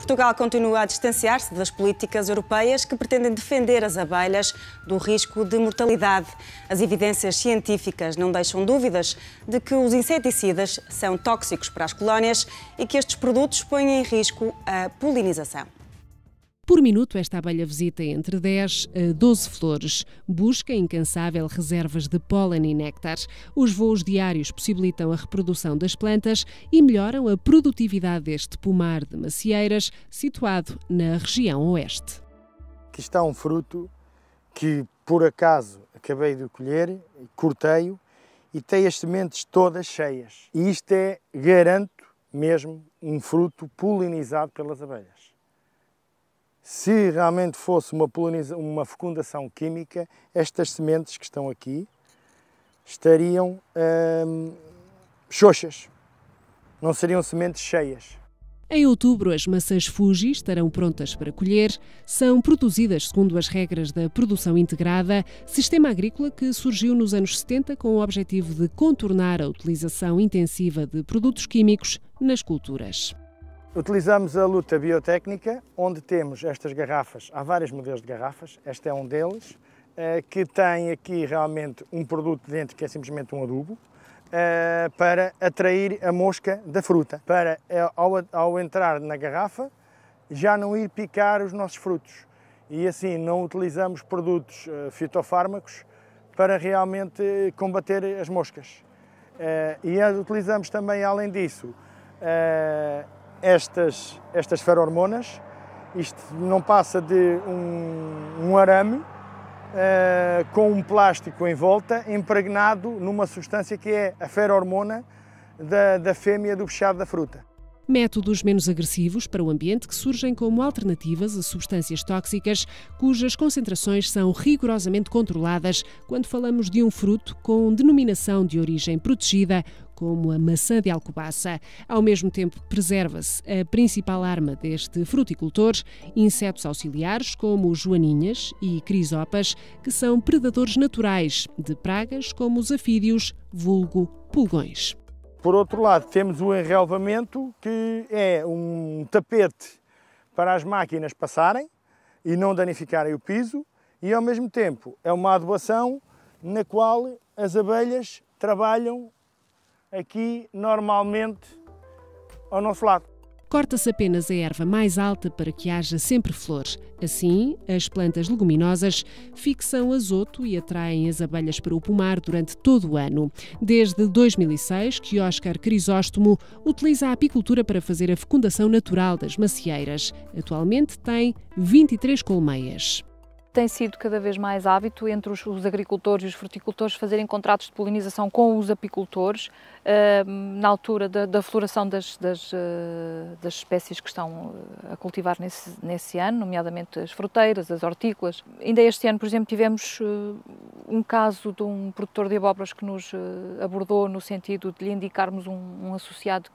Portugal continua a distanciar-se das políticas europeias que pretendem defender as abelhas do risco de mortalidade. As evidências científicas não deixam dúvidas de que os inseticidas são tóxicos para as colónias e que estes produtos põem em risco a polinização. Por minuto, esta abelha visita entre 10 a 12 flores. Busca incansável reservas de pólen e néctar. Os voos diários possibilitam a reprodução das plantas e melhoram a produtividade deste pomar de macieiras, situado na região oeste. Aqui está um fruto que, por acaso, acabei de colher, cortei-o e tem as sementes todas cheias. E isto é, garanto mesmo, um fruto polinizado pelas abelhas. Se realmente fosse uma fecundação química, estas sementes que estão aqui estariam xoxas, não seriam sementes cheias. Em outubro, as maçãs Fuji estarão prontas para colher. São produzidas segundo as regras da produção integrada, sistema agrícola que surgiu nos anos 70 com o objetivo de contornar a utilização intensiva de produtos químicos nas culturas. Utilizamos a luta biotécnica, onde temos estas garrafas, há vários modelos de garrafas, este é um deles, que tem aqui realmente um produto dentro que é simplesmente um adubo, para atrair a mosca da fruta, para ao entrar na garrafa já não ir picar os nossos frutos. E assim não utilizamos produtos fitofármacos para realmente combater as moscas. E utilizamos também, além disso, estas ferormonas. Isto não passa de um arame com um plástico em volta, impregnado numa substância que é a ferormona da fêmea do fechado da fruta. Métodos menos agressivos para o ambiente que surgem como alternativas a substâncias tóxicas cujas concentrações são rigorosamente controladas quando falamos de um fruto com denominação de origem protegida, como a maçã de Alcobaça. Ao mesmo tempo, preserva-se a principal arma deste fruticultor, insetos auxiliares como os joaninhas e crisopas, que são predadores naturais de pragas como os afídeos, vulgo pulgões. Por outro lado, temos o enrelvamento, que é um tapete para as máquinas passarem e não danificarem o piso, e ao mesmo tempo é uma adubação na qual as abelhas trabalham aqui normalmente ao nosso lado. Corta-se apenas a erva mais alta para que haja sempre flores. Assim, as plantas leguminosas fixam azoto e atraem as abelhas para o pomar durante todo o ano. Desde 2006 que Óscar Crisóstomo utiliza a apicultura para fazer a fecundação natural das macieiras. Atualmente tem 23 colmeias. Tem sido cada vez mais hábito entre os agricultores e os fruticultores fazerem contratos de polinização com os apicultores na altura da floração das espécies que estão a cultivar nesse ano, nomeadamente as fruteiras, as hortícolas. Ainda este ano, por exemplo, tivemos um caso de um produtor de abóboras que nos abordou no sentido de lhe indicarmos um associado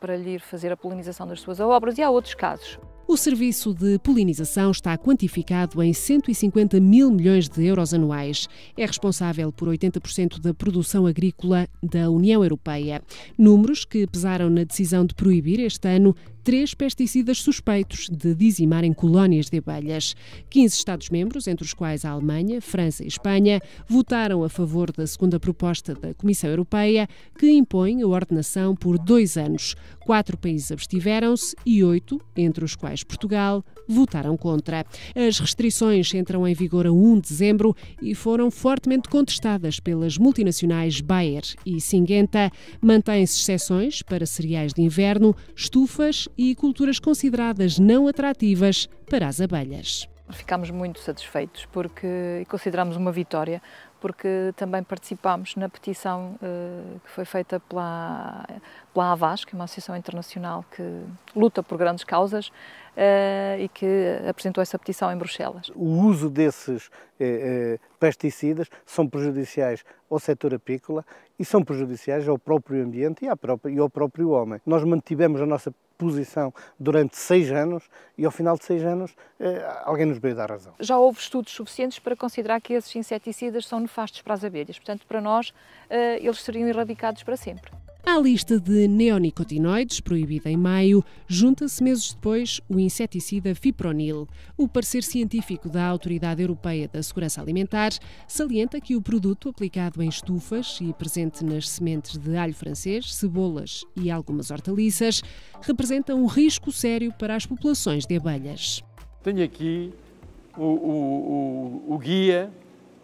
para lhe ir fazer a polinização das suas abóboras, e há outros casos. O serviço de polinização está quantificado em 150 mil milhões de euros anuais. É responsável por 80% da produção agrícola da União Europeia. Números que pesaram na decisão de proibir este ano 3 pesticidas suspeitos de dizimarem colónias de abelhas. 15 Estados-membros, entre os quais a Alemanha, França e Espanha, votaram a favor da segunda proposta da Comissão Europeia, que impõe a ordenação por 2 anos. 4 países abstiveram-se e 8, entre os quais Portugal, votaram contra. As restrições entram em vigor a 1 de dezembro e foram fortemente contestadas pelas multinacionais Bayer e Syngenta. Mantêm-se exceções para cereais de inverno, estufas e culturas consideradas não atrativas para as abelhas. Ficámos muito satisfeitos e consideramos uma vitória, porque também participámos na petição que foi feita pela AVAS, que é uma associação internacional que luta por grandes causas, e que apresentou essa petição em Bruxelas. O uso desses pesticidas são prejudiciais ao setor apícola e são prejudiciais ao próprio ambiente e ao próprio homem. Nós mantivemos a nossa posição durante 6 anos e ao final de 6 anos alguém nos veio dar razão. Já houve estudos suficientes para considerar que esses inseticidas são nefastos para as abelhas, portanto para nós eles seriam erradicados para sempre. À lista de neonicotinoides, proibida em maio, junta-se meses depois o inseticida fipronil. O parecer científico da Autoridade Europeia da Segurança Alimentar salienta que o produto aplicado em estufas e presente nas sementes de alho francês, cebolas e algumas hortaliças representa um risco sério para as populações de abelhas. Tenho aqui o guia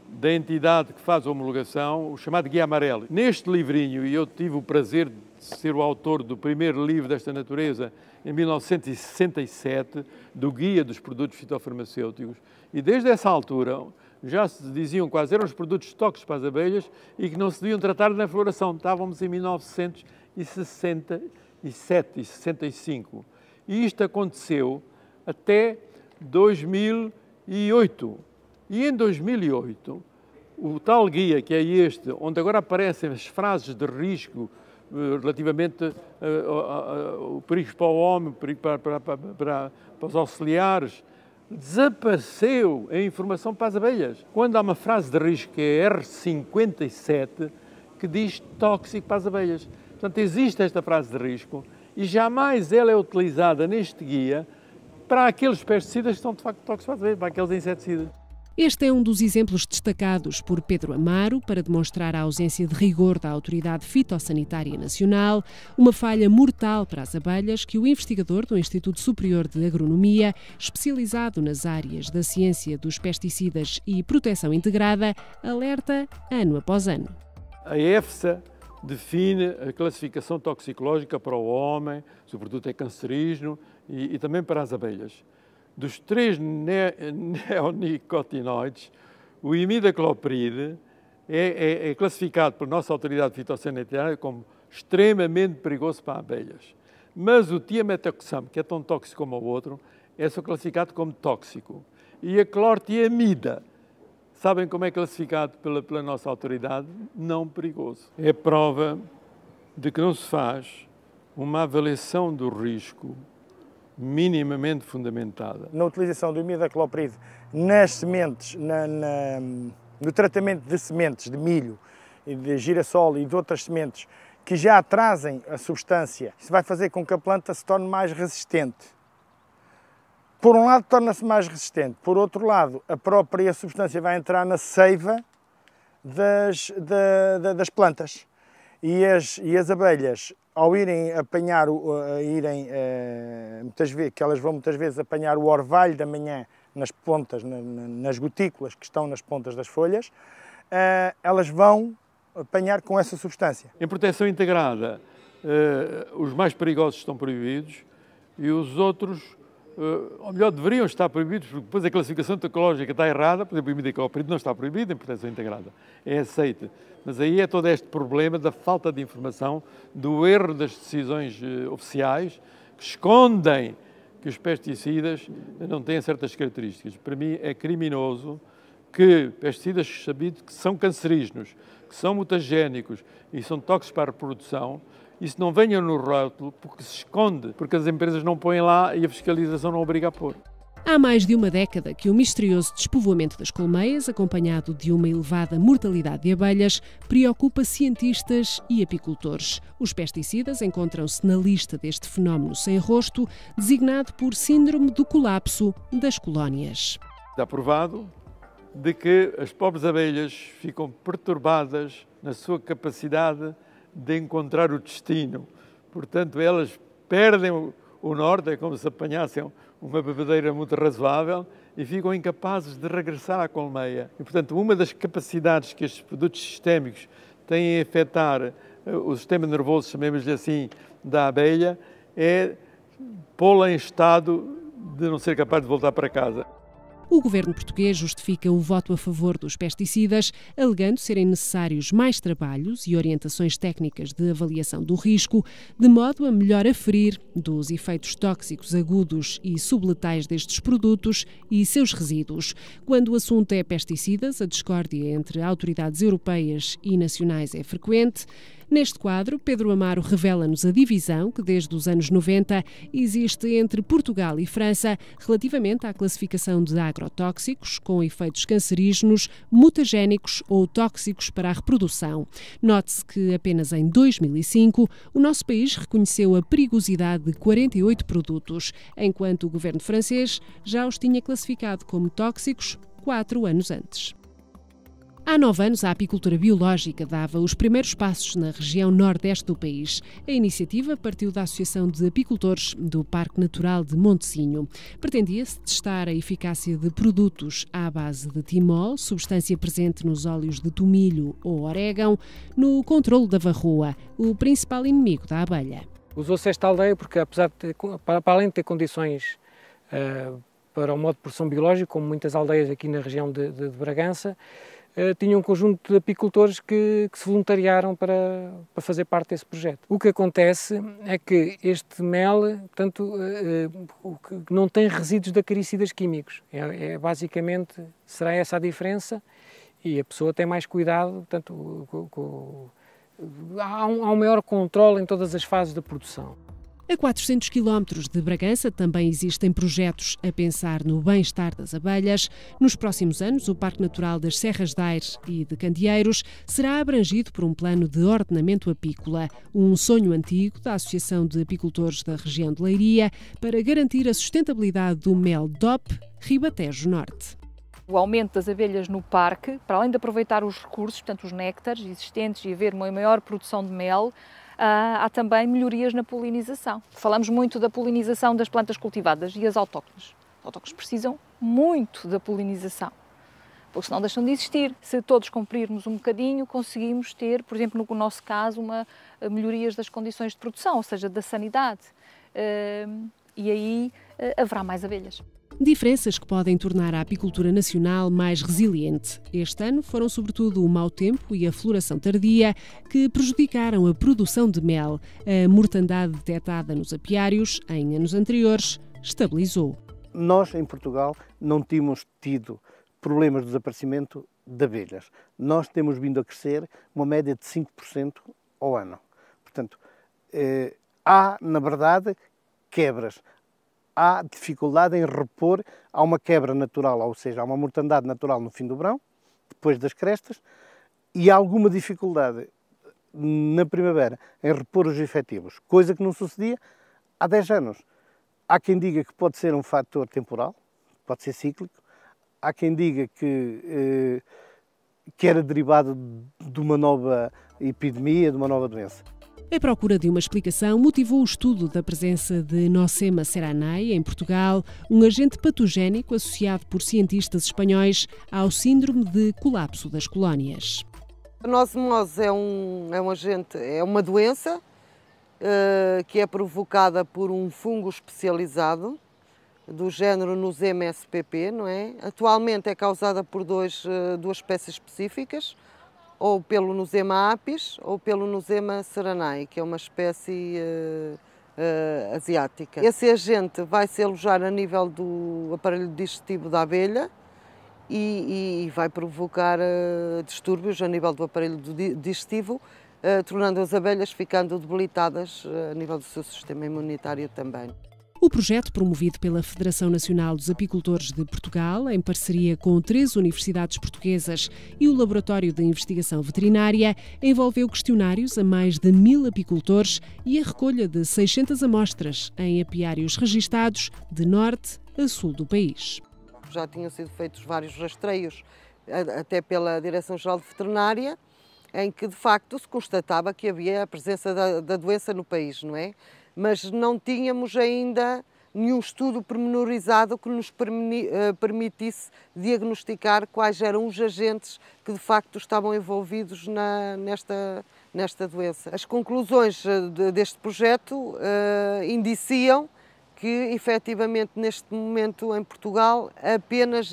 da entidade que faz a homologação, o chamado Guia Amarelo. Neste livrinho, e eu tive o prazer de ser o autor do primeiro livro desta natureza, em 1967, do Guia dos Produtos Fitofarmacêuticos, e desde essa altura já se diziam quais eram os produtos tóxicos para as abelhas e que não se deviam tratar na floração. Estávamos em 1967 e 65. E isto aconteceu até 2008. E em 2008, o tal guia, que é este, onde agora aparecem as frases de risco relativamente ao perigo para o homem, perigo para os auxiliares, desapareceu a informação para as abelhas. Quando há uma frase de risco, que é R57, que diz tóxico para as abelhas. Portanto, existe esta frase de risco e jamais ela é utilizada neste guia para aqueles pesticidas que são de facto tóxicos para as abelhas, para aqueles inseticidas. Este é um dos exemplos destacados por Pedro Amaro para demonstrar a ausência de rigor da Autoridade Fitossanitária Nacional, uma falha mortal para as abelhas que o investigador do Instituto Superior de Agronomia, especializado nas áreas da ciência dos pesticidas e proteção integrada, alerta ano após ano. A EFSA define a classificação toxicológica para o homem, se o produto é cancerígeno e também para as abelhas. Dos 3 neonicotinoides, o imidacloprid é classificado pela nossa autoridade fitossanitária como extremamente perigoso para abelhas. Mas o tiametoxam, que é tão tóxico como o outro, é só classificado como tóxico. E a clortiamida, sabem como é classificado pela nossa autoridade? Não perigoso. É prova de que não se faz uma avaliação do risco minimamente fundamentada. Na utilização do imidacloprid nas sementes, no tratamento de sementes de milho, de girassol e de outras sementes que já trazem a substância, isso vai fazer com que a planta se torne mais resistente. Por um lado, torna-se mais resistente. Por outro lado, a própria substância vai entrar na seiva das plantas. E as abelhas, ao irem apanhar, muitas vezes apanhar o orvalho da manhã nas pontas, nas gotículas que estão nas pontas das folhas, elas vão apanhar com essa substância. Em proteção integrada, os mais perigosos estão proibidos e os outros, ou melhor, deveriam estar proibidos, porque depois a classificação toxicológica está errada. Por exemplo, o imidacloprid não está proibido em proteção integrada, é aceite. Mas aí é todo este problema da falta de informação, do erro das decisões oficiais, que escondem que os pesticidas não têm certas características. Para mim é criminoso que pesticidas sabidos que são cancerígenos, que são mutagénicos e são tóxicos para a reprodução, isso não venha no rótulo porque se esconde, porque as empresas não põem lá e a fiscalização não obriga a pôr. Há mais de uma década que o misterioso despovoamento das colmeias, acompanhado de uma elevada mortalidade de abelhas, preocupa cientistas e apicultores. Os pesticidas encontram-se na lista deste fenómeno sem rosto, designado por síndrome do colapso das colónias. Está provado de que as pobres abelhas ficam perturbadas na sua capacidade de encontrar o destino. Portanto, elas perdem o norte, é como se apanhassem uma bebedeira muito razoável e ficam incapazes de regressar à colmeia. E, portanto, uma das capacidades que estes produtos sistémicos têm a afetar o sistema nervoso, chamemos-lhe assim, da abelha, é pô-la em estado de não ser capaz de voltar para casa. O governo português justifica o voto a favor dos pesticidas, alegando serem necessários mais trabalhos e orientações técnicas de avaliação do risco, de modo a melhor aferir dos efeitos tóxicos agudos e subletais destes produtos e seus resíduos. Quando o assunto é pesticidas, a discórdia entre autoridades europeias e nacionais é frequente. Neste quadro, Pedro Amaro revela-nos a divisão que desde os anos 90 existe entre Portugal e França relativamente à classificação de agrotóxicos com efeitos cancerígenos, mutagénicos ou tóxicos para a reprodução. Note-se que apenas em 2005 o nosso país reconheceu a perigosidade de 48 produtos, enquanto o governo francês já os tinha classificado como tóxicos 4 anos antes. Há 9 anos, a apicultura biológica dava os primeiros passos na região nordeste do país. A iniciativa partiu da Associação de Apicultores do Parque Natural de Montesinho. Pretendia-se testar a eficácia de produtos à base de timol, substância presente nos óleos de tomilho ou orégão, no controlo da varroa, o principal inimigo da abelha. Usou-se esta aldeia porque, apesar de ter, para além de ter condições para o modo de produção biológico, como muitas aldeias aqui na região de Bragança, tinha um conjunto de apicultores que se voluntariaram para fazer parte desse projeto. O que acontece é que este mel, portanto, não tem resíduos de acaricidas químicos. Basicamente, será essa a diferença e a pessoa tem mais cuidado, portanto, há um maior controle em todas as fases da produção. A 400 km de Bragança também existem projetos a pensar no bem-estar das abelhas. Nos próximos anos, o Parque Natural das Serras de Aires e de Candeeiros será abrangido por um plano de ordenamento apícola, um sonho antigo da Associação de Apicultores da região de Leiria para garantir a sustentabilidade do mel DOP Ribatejo Norte. O aumento das abelhas no parque, para além de aproveitar os recursos, portanto os néctares existentes e haver uma maior produção de mel, há também melhorias na polinização. Falamos muito da polinização das plantas cultivadas e as autóctones. Os autóctones precisam muito da polinização, porque senão deixam de existir. Se todos cumprirmos um bocadinho, conseguimos ter, por exemplo, no nosso caso, melhorias das condições de produção, ou seja, da sanidade. E aí haverá mais abelhas. Diferenças que podem tornar a apicultura nacional mais resiliente. Este ano foram sobretudo o mau tempo e a floração tardia que prejudicaram a produção de mel. A mortandade detectada nos apiários em anos anteriores estabilizou. Nós, em Portugal, não tínhamos tido problemas de desaparecimento de abelhas. Nós temos vindo a crescer uma média de 5% ao ano. Portanto, há, na verdade, quebras. Há dificuldade em repor, há uma quebra natural, ou seja, há uma mortandade natural no fim do verão, depois das crestas, e há alguma dificuldade na primavera em repor os efetivos, coisa que não sucedia há 10 anos. Há quem diga que pode ser um fator temporal, pode ser cíclico, há quem diga que era derivado de uma nova epidemia, de uma nova doença. A procura de uma explicação motivou o estudo da presença de Nosema ceranae em Portugal, um agente patogénico associado por cientistas espanhóis ao síndrome de colapso das colónias. A nosemose é uma doença que é provocada por um fungo especializado do género Nosema spp, não é? Atualmente é causada por duas espécies específicas, ou pelo Nosema apis ou pelo Nosema ceranae, que é uma espécie asiática. Esse agente vai se alojar a nível do aparelho digestivo da abelha e vai provocar distúrbios a nível do aparelho digestivo, tornando as abelhas ficando debilitadas a nível do seu sistema imunitário também. O projeto, promovido pela Federação Nacional dos Apicultores de Portugal, em parceria com 3 universidades portuguesas e o Laboratório de Investigação Veterinária, envolveu questionários a mais de 1000 apicultores e a recolha de 600 amostras em apiários registados de norte a sul do país. Já tinham sido feitos vários rastreios, até pela Direção-Geral de Veterinária, em que de facto se constatava que havia a presença da doença no país, não é? Mas não tínhamos ainda nenhum estudo pormenorizado que nos permitisse diagnosticar quais eram os agentes que de facto estavam envolvidos nesta doença. As conclusões deste projeto indiciam que efetivamente neste momento em Portugal apenas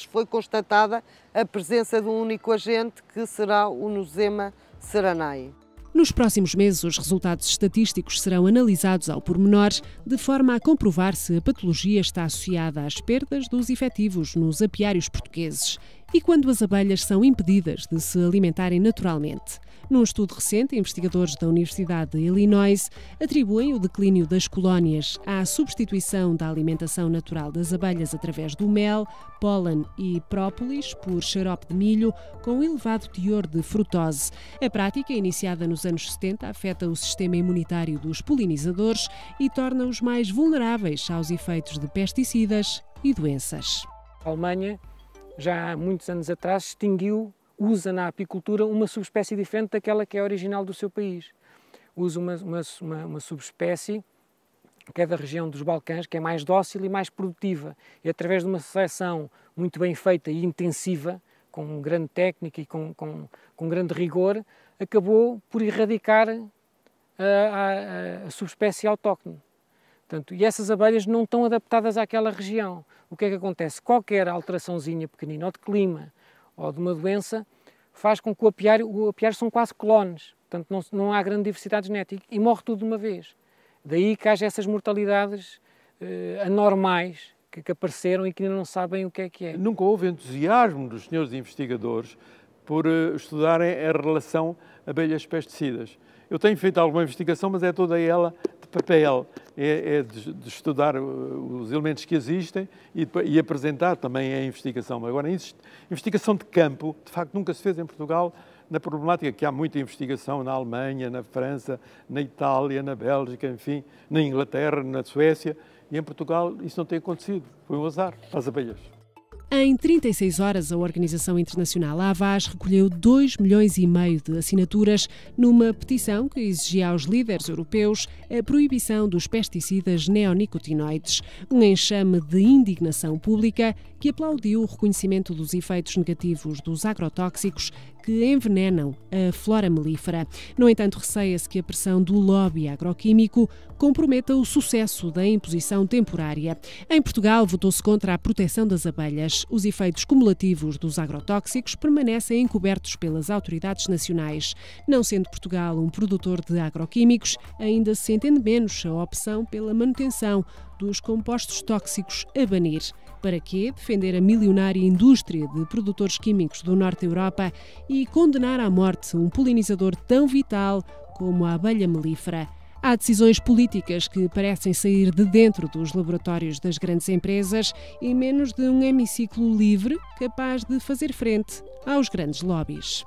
foi constatada a presença de um único agente, que será o Nosema ceranae. Nos próximos meses, os resultados estatísticos serão analisados ao pormenor, de forma a comprovar se a patologia está associada às perdas dos efetivos nos apiários portugueses e quando as abelhas são impedidas de se alimentarem naturalmente. Num estudo recente, investigadores da Universidade de Illinois atribuem o declínio das colónias à substituição da alimentação natural das abelhas através do mel, pólen e própolis por xarope de milho com elevado teor de frutose. A prática, iniciada nos anos 70, afeta o sistema imunitário dos polinizadores e torna-os mais vulneráveis aos efeitos de pesticidas e doenças. A Alemanha, já há muitos anos atrás, usa na apicultura uma subespécie diferente daquela que é original do seu país. Usa uma subespécie que é da região dos Balcãs, que é mais dócil e mais produtiva. E através de uma seleção muito bem feita e intensiva, com grande técnica e com grande rigor, acabou por erradicar a subespécie autóctone. Portanto, e essas abelhas não estão adaptadas àquela região. O que é que acontece? Qualquer alteraçãozinha pequenina, ou de clima, ou de uma doença, faz com que o apiário são quase clones. Portanto, não há grande diversidade genética e morre tudo de uma vez. Daí que haja essas mortalidades anormais que apareceram e que ainda não sabem o que é. Nunca houve entusiasmo dos senhores investigadores por estudarem a relação abelhas-pesticidas. Eu tenho feito alguma investigação, mas é toda ela de papel. É de estudar os elementos que existem e apresentar também a investigação. Agora, investigação de campo, de facto, nunca se fez em Portugal na problemática, que há muita investigação na Alemanha, na França, na Itália, na Bélgica, enfim, na Inglaterra, na Suécia, e em Portugal isso não tem acontecido. Foi um azar para as abelhas. Em 36 horas, a Organização Internacional AVAS recolheu 2,5 milhões de assinaturas numa petição que exigia aos líderes europeus a proibição dos pesticidas neonicotinoides, um enxame de indignação pública que aplaudiu o reconhecimento dos efeitos negativos dos agrotóxicos que envenenam a flora melífera. No entanto, receia-se que a pressão do lobby agroquímico comprometa o sucesso da imposição temporária. Em Portugal, votou-se contra a proteção das abelhas. Os efeitos cumulativos dos agrotóxicos permanecem encobertos pelas autoridades nacionais. Não sendo Portugal um produtor de agroquímicos, ainda se entende menos a opção pela manutenção dos compostos tóxicos a banir. Para quê? Defender a milionária indústria de produtores químicos do norte da Europa e condenar à morte um polinizador tão vital como a abelha melífera. Há decisões políticas que parecem sair de dentro dos laboratórios das grandes empresas e menos de um hemiciclo livre capaz de fazer frente aos grandes lobbies.